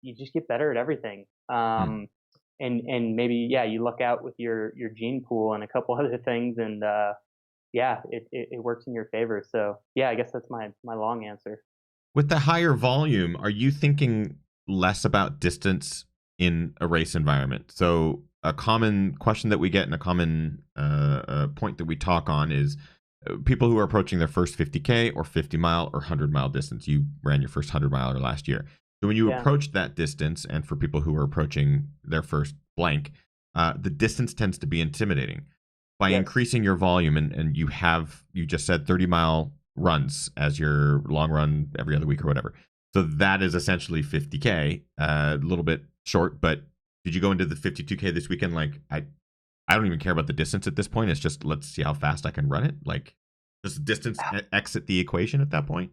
you just get better at everything. And maybe, yeah, you look out with your gene pool and a couple other things, and yeah, it works in your favor. So yeah, I guess that's my long answer. With the higher volume, are you thinking less about distance in a race environment? So a common question that we get and a common point that we talk on is people who are approaching their first 50K or 50-mile or 100-mile distance. You ran your first 100-miler last year. So when you approach that distance, and for people who are approaching their first blank, the distance tends to be intimidating. By increasing your volume, and you just said 30-mile runs as your long run every other week or whatever. So that is essentially 50K, a little bit short, but did you go into the 52K this weekend? Like, I don't even care about the distance at this point. It's just, let's see how fast I can run it. Like, does distance exit the equation at that point?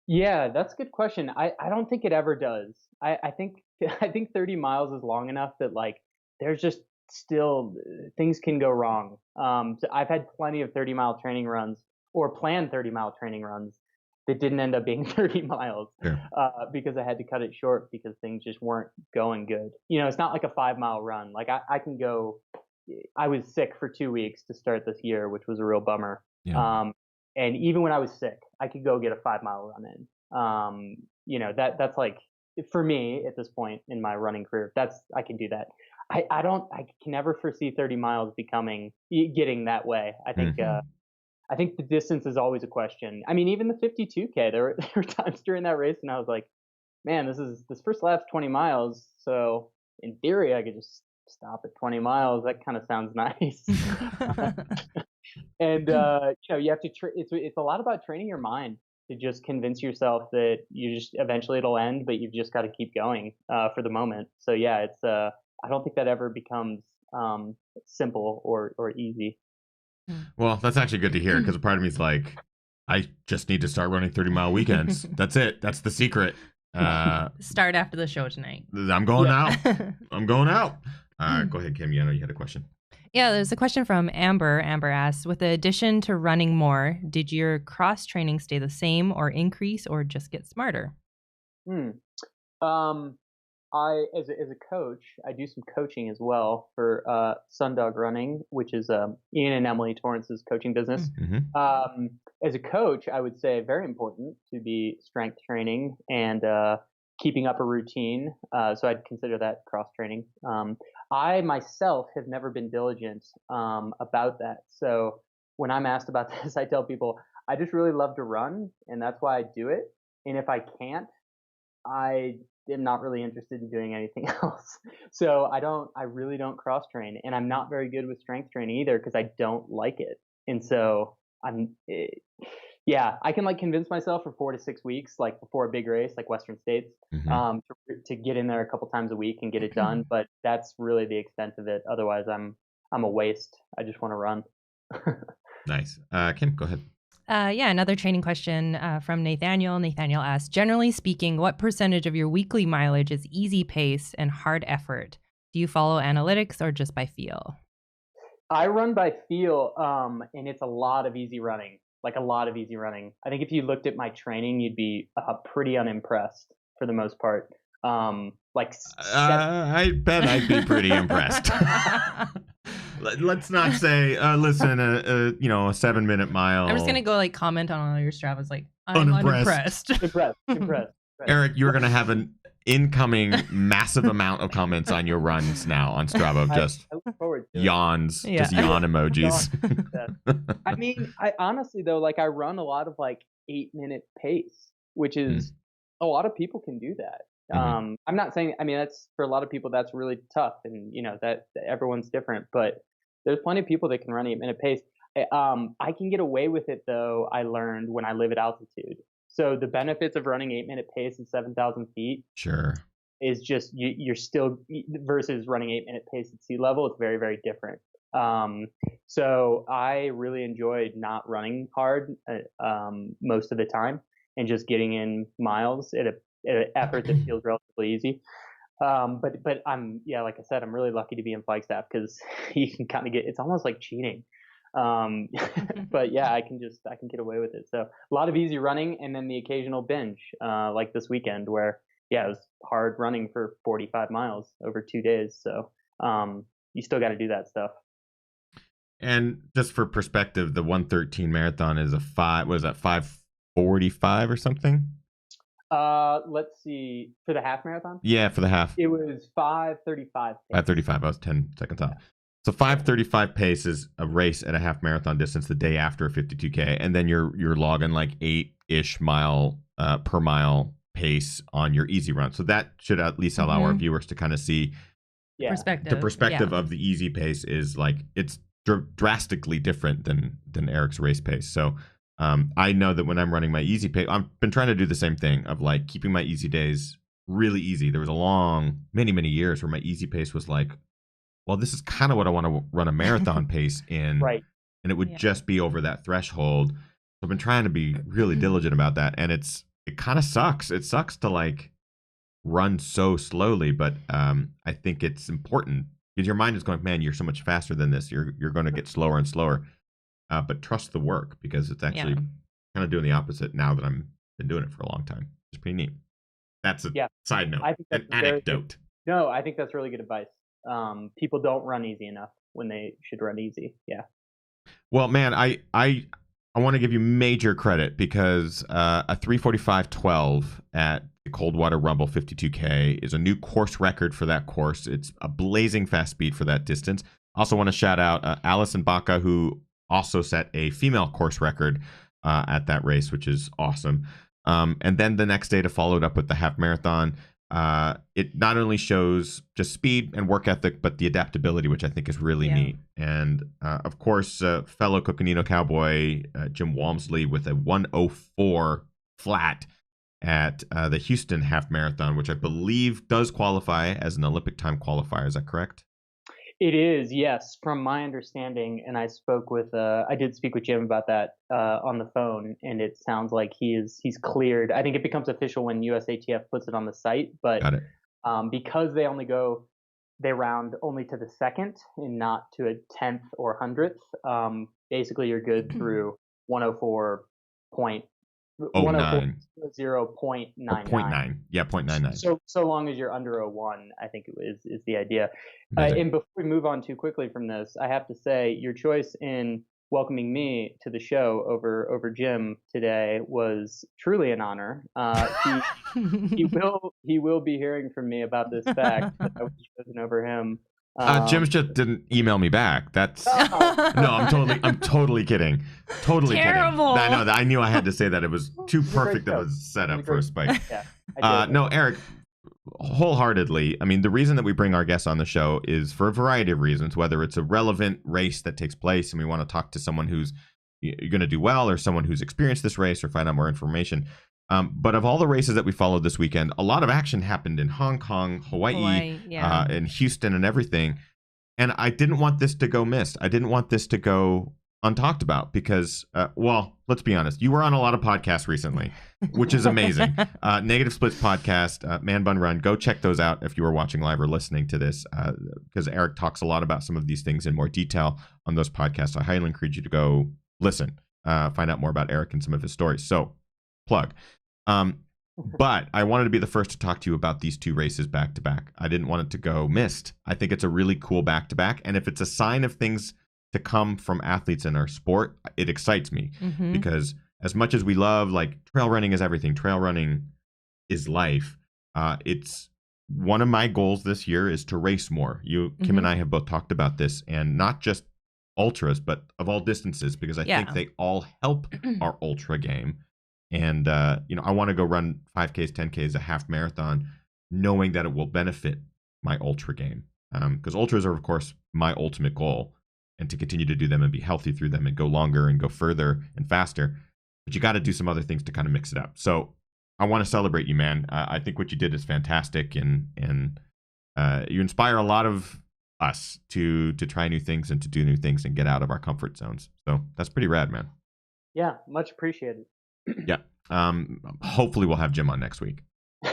Yeah, that's a good question. I don't think it ever does. I think 30 miles is long enough that like there's just still things can go wrong. So I've had plenty of 30-mile training runs or planned 30-mile training runs that didn't end up being 30 miles because I had to cut it short because things just weren't going good. You know, it's not like a 5-mile run. Like I can go. I was sick for 2 weeks to start this year, which was a real bummer. Yeah. And even when I was sick, I could go get a 5-mile run in. You know, that's like, for me at this point in my running career, I can do that. I can never foresee 30 miles getting that way. I think the distance is always a question. I mean, even the 52K, there were times during that race and I was like, man, this first lap's 20 miles. So in theory, I could just stop at 20 miles. That kind of sounds nice. And you know, you have to it's a lot about training your mind to just convince yourself that eventually it'll end, but you've just got to keep going for the moment. So yeah, it's I don't think that ever becomes simple or easy. Well, that's actually good to hear, because a part of me is like, I just need to start running 30-mile weekends. That's it. That's the secret. Start after the show tonight. I'm going out. I'm going out. Go ahead, Kim. I know you had a question. Yeah, there's a question from Amber. Amber asks, with the addition to running more, did your cross training stay the same or increase or just get smarter? I, as a coach, I do some coaching as well for Sundog Running, which is Ian and Emily Torrance's coaching business. As a coach, I would say very important to be strength training and keeping up a routine. So I'd consider that cross training. I myself have never been diligent about that. So when I'm asked about this, I tell people I just really love to run, and that's why I do it. And if I can't, I am not really interested in doing anything else. So I really don't cross train, and I'm not very good with strength training either because I don't like it. And so I can like convince myself for 4 to 6 weeks, like before a big race, like Western States, to get in there a couple times a week and get it done. But that's really the extent of it. Otherwise, I'm a waste. I just want to run. Nice. Kim, go ahead. Yeah, another training question from Nathaniel. Nathaniel asks, generally speaking, what percentage of your weekly mileage is easy pace and hard effort? Do you follow analytics or just by feel? I run by feel, and it's a lot of easy running, like a lot of easy running. I think if you looked at my training, you'd be pretty unimpressed for the most part. I bet I'd be pretty impressed. Let's not say, listen, a 7-minute mile. I'm just gonna go comment on all your Stravas, I'm unimpressed. Impressed. Eric, you're gonna have an incoming massive amount of comments on your runs now on Strava. Just I look forward to yawns, Yeah. just yawn emojis. I mean, I honestly though, I run a lot of 8-minute pace, which is a lot of people can do that. Mm-hmm. I'm not saying, I mean, that's for a lot of people, that's really tough, and that everyone's different, but there's plenty of people that can run 8-minute pace. I can get away with it though. I learned when I live at altitude. So the benefits of running 8-minute pace at 7,000 feet, Sure, is just you're still, versus running 8-minute pace at sea level. It's very, very different. So I really enjoyed not running hard most of the time and just getting in miles at an effort that feels relatively easy. But I'm, like I said, I'm really lucky to be in Flagstaff because you can kind of it's almost like cheating. But yeah, I can get away with it. So a lot of easy running, and then the occasional binge, like this weekend where, it was hard running for 45 miles over 2 days. So, you still got to do that stuff. And just for perspective, the 113 marathon is 5:45 or something? Let's see, for the half marathon? Yeah, for the half. It was 5:35. 5:35. I was 10 seconds off. So 5:35 pace is a race at a half marathon distance the day after a 52K, and then you're logging 8-ish mile per mile pace on your easy run. So that should at least allow our viewers to kind of see the perspective of the easy pace is it's drastically different than Eric's race pace. So I know that when I'm running my easy pace, I've been trying to do the same thing of keeping my easy days really easy. There was a long, many years where my easy pace was well, this is kind of what I want to run a marathon pace in. Right. And it would just be over that threshold. So I've been trying to be really diligent about that. And it kind of sucks. It sucks to run so slowly, but I think it's important because your mind is going, man, you're so much faster than this. You're going to get slower and slower. But trust the work, because it's actually kind of doing the opposite now that I've been doing it for a long time. It's pretty neat. That's a side note, an anecdote. No, I think that's really good advice. People don't run easy enough when they should run easy. Yeah. Well, man, I want to give you major credit because a 3:45:12 at the Coldwater Rumble 52K is a new course record for that course. It's a blazing fast speed for that distance. Also want to shout out Allison Baca, who also set a female course record at that race, which is awesome. And then the next day to follow it up with the half marathon. It not only shows just speed and work ethic, but the adaptability, which I think is really neat. And of course, fellow Coconino Cowboy Jim Walmsley with a 1:04 flat at the Houston half marathon, which I believe does qualify as an Olympic time qualifier. Is that correct? It is, yes, from my understanding. And I did speak with Jim about that on the phone, and it sounds like he's cleared. I think it becomes official when USATF puts it on the site, but because they round only to the second and not to a 10th or 100th. Basically, you're good through 104.09. 0.99. Yeah, 0.99. So long as you're under 01, I think is the idea. And before we move on too quickly from this, I have to say your choice in welcoming me to the show over Jim today was truly an honor. He will be hearing from me about this fact that I was chosen over him. Jim just didn't email me back. That's no, I'm totally kidding. Totally terrible. Kidding. I know that. I knew I had to say that. It was too perfect of a setup for a spike. No, Eric, wholeheartedly. I mean, the reason that we bring our guests on the show is for a variety of reasons. Whether it's a relevant race that takes place, and we want to talk to someone who's going to do well, or someone who's experienced this race, or find out more information. But of all the races that we followed this weekend, a lot of action happened in Hong Kong, Hawaii, in Houston and everything. And I didn't want this to go missed. I didn't want this to go untalked about because, well, let's be honest. You were on a lot of podcasts recently, which is amazing. Negative Splits podcast, Man Bun Run. Go check those out if you are watching live or listening to this, because Eric talks a lot about some of these things in more detail on those podcasts. I highly encourage you to go listen, find out more about Eric and some of his stories. So, plug. But I wanted to be the first to talk to you about these two races back to back. I didn't want it to go missed. I think it's a really cool back to back. And if it's a sign of things to come from athletes in our sport, it excites me because as much as we love, like, trail running is everything, trail running is life. It's one of my goals this year is to race more. Kim and I have both talked about this, and not just ultras, but of all distances, because I think they all help our ultra game. And, I want to go run 5Ks, 10Ks, a half marathon, knowing that it will benefit my ultra game. Because ultras are, of course, my ultimate goal, and to continue to do them and be healthy through them and go longer and go further and faster. But you got to do some other things to kind of mix it up. So I want to celebrate you, man. I think what you did is fantastic, and you inspire a lot of us to try new things and to do new things and get out of our comfort zones. So that's pretty rad, man. Yeah, much appreciated. Yeah. Hopefully we'll have Jim on next week. Be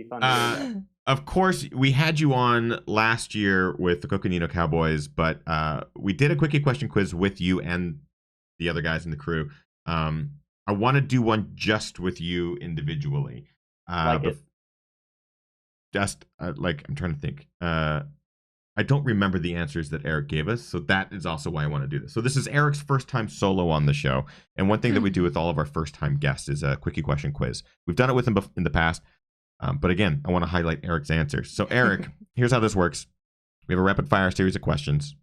fun of course, we had you on last year with the Coconino Cowboys, but we did a quickie question quiz with you and the other guys in the crew. I want to do one just with you individually. I'm trying to think. I don't remember the answers that Eric gave us, so that is also why I want to do this. So this is Eric's first time solo on the show, and one thing that we do with all of our first time guests is a quickie question quiz. We've done it with him in the past, but again, I want to highlight Eric's answers. So Eric, here's how this works. We have a rapid fire series of questions.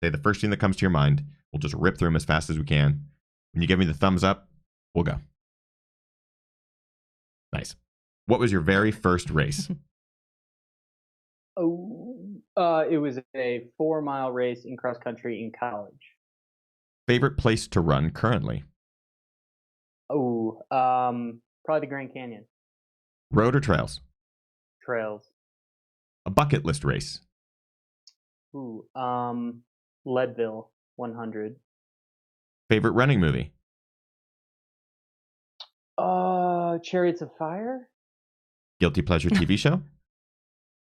Say the first thing that comes to your mind. We'll just rip through them as fast as we can. When you give me the thumbs up, we'll go. Nice. What was your very first race? It was a 4-mile race in cross country in college. Favorite place to run currently? Probably the Grand Canyon. Road or trails? Trails. A bucket list race? Leadville 100. Favorite running movie? Chariots of Fire. Guilty pleasure TV show?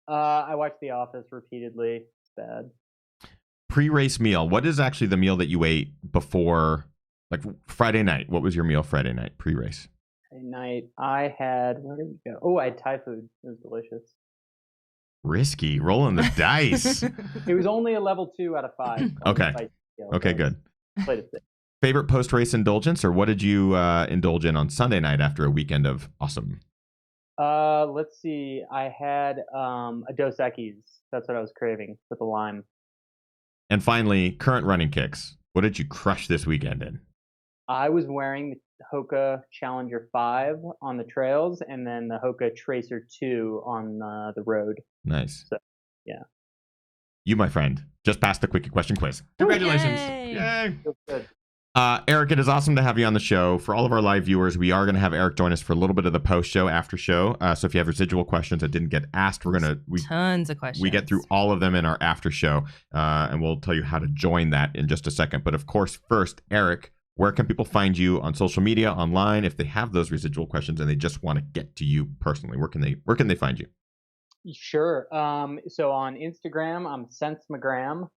I watch The Office repeatedly. It's bad. Pre-race meal. What is actually the meal that you ate before, like Friday night? What was your meal Friday night pre-race? Friday night, I had, where did we go? I had Thai food. It was delicious. Risky, rolling the dice. It was only a level 2 out of 5. Okay, good. Played it safe. Favorite post-race indulgence, or what did you indulge in on Sunday night after a weekend of awesome? Let's see. I had a Dos Equis. That's what I was craving with the lime. And finally, current running kicks. What did you crush this weekend in? I was wearing the Hoka Challenger 5 on the trails, and then the Hoka Tracer 2 on the road. Nice. So, yeah. You, my friend, just passed the quickie question quiz. Congratulations. Yay. Feels good. Eric, it is awesome to have you on the show. For all of our live viewers, we are going to have Eric join us for a little bit of the post-show, after-show. So if you have residual questions that didn't get asked, tons of questions. We get through all of them in our after-show, and we'll tell you how to join that in just a second. But of course, first, Eric, where can people find you on social media, online, if they have those residual questions and they just want to get to you personally? Where can they find you? Sure. So on Instagram, I'm Senseman,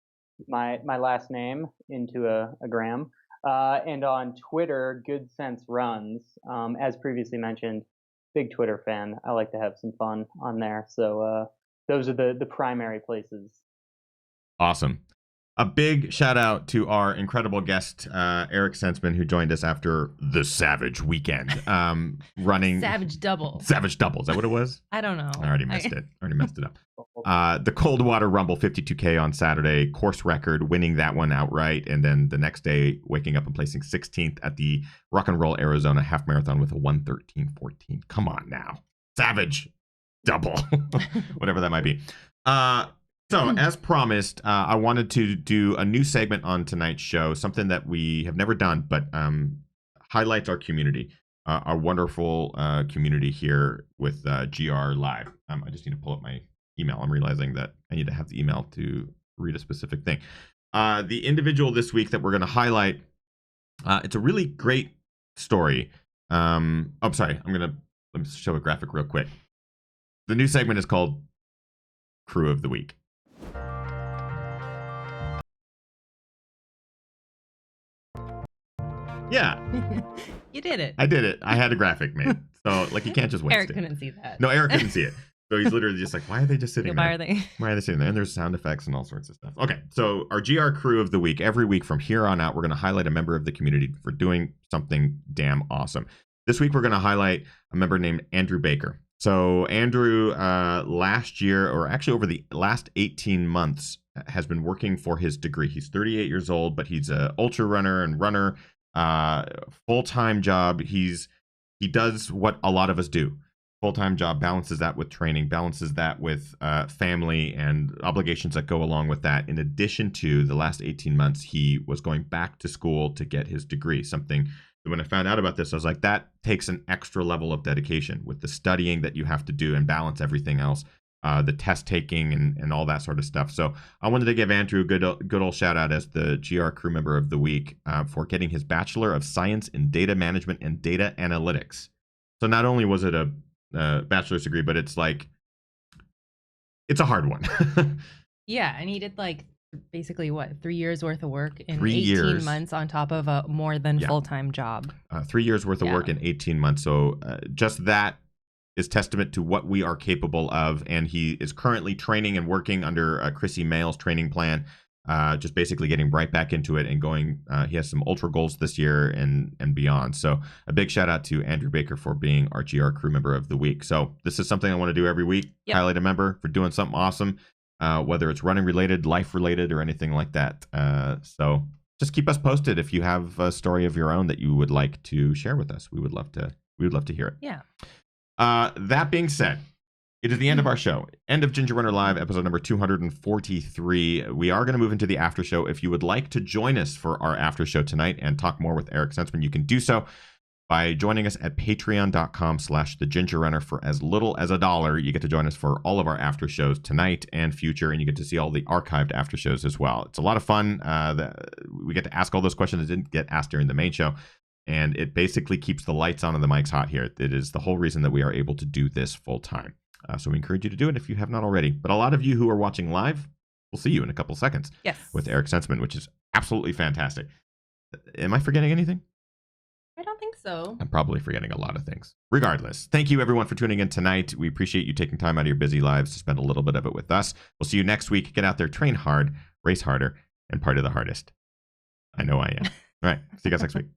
my last name into a gram. And on Twitter, Good Sense Runs. As previously mentioned, big Twitter fan. I like to have some fun on there. So those are the primary places. Awesome. A big shout out to our incredible guest, Eric Senseman, who joined us after the Savage Weekend, running Savage Double. Savage Double. Is that what it was? I don't know. I already missed it. up. The Coldwater Rumble 52K on Saturday, course record, winning that one outright, and then the next day waking up and placing 16th at the Rock and Roll Arizona half marathon with a 1:13.14. Come on now, Savage Double, whatever that might be. So, as promised, I wanted to do a new segment on tonight's show, something that we have never done, but highlights our community, our wonderful community here with GR Live. I just need to pull up my email. I'm realizing that I need to have the email to read a specific thing. The individual this week that we're going to highlight, it's a really great story. I'm sorry. Let me show a graphic real quick. The new segment is called Crew of the Week. Yeah. You did it. I did it. I had a graphic made. So, like, you can't just waste Eric it. couldn't see that. No, Eric couldn't see it. So he's literally just like, why are they just sitting Why there? are they? Why are they sitting there? And there's sound effects and all sorts of stuff. Okay, so our GR Crew of the Week. Every week from here on out, we're going to highlight a member of the community for doing something damn awesome. This week, we're going to highlight a member named Andrew Baker. So Andrew, last year, or actually over the last 18 months, has been working for his degree. He's 38 years old, but he's an ultra runner and runner, full-time job. He does what a lot of us do. Full-time job, balances that with training, balances that with family and obligations that go along with that. In addition to the last 18 months, he was going back to school to get his degree, something that when I found out about this, I was like, that takes an extra level of dedication with the studying that you have to do and balance everything else, the test taking and all that sort of stuff. So I wanted to give Andrew a good old shout out as the GR Crew Member of the Week for getting his Bachelor of Science in Data Management and Data Analytics. So not only was it a bachelor's degree, but it's like, it's a hard one. Yeah, and he did like basically what, 3 years worth of work in 3 18 years. months on top of a more than full-time job. 3 years worth of work in 18 months. So just that is testament to what we are capable of. And he is currently training and working under Chrissy Mail's training plan, just basically getting right back into it and going. He has some ultra goals this year and beyond. So a big shout out to Andrew Baker for being our GR Crew Member of the Week. So this is something I want to do every week. Yep. Highlight a member for doing something awesome, whether it's running related, life related, or anything like that. So just keep us posted if you have a story of your own that you would like to share with us. We would love to hear it. Yeah. That being said, it is the end of our show. End of Ginger Runner Live, episode number 243. We are going to move into the after show. If you would like to join us for our after show tonight and talk more with Eric Senseman, you can do so by joining us at patreon.com/thegingerrunner for as little as $1. You get to join us for all of our after shows tonight and future, and you get to see all the archived after shows as well. It's a lot of fun. We get to ask all those questions that didn't get asked during the main show. And it basically keeps the lights on and the mics hot here. It is the whole reason that we are able to do this full time. So we encourage you to do it if you have not already. But a lot of you who are watching live, we'll see you in a couple seconds. Yes. With Eric Senseman, which is absolutely fantastic. Am I forgetting anything? I don't think so. I'm probably forgetting a lot of things. Regardless, thank you everyone for tuning in tonight. We appreciate you taking time out of your busy lives to spend a little bit of it with us. We'll see you next week. Get out there, train hard, race harder, and party the hardest. I know I am. All right. See you guys next week.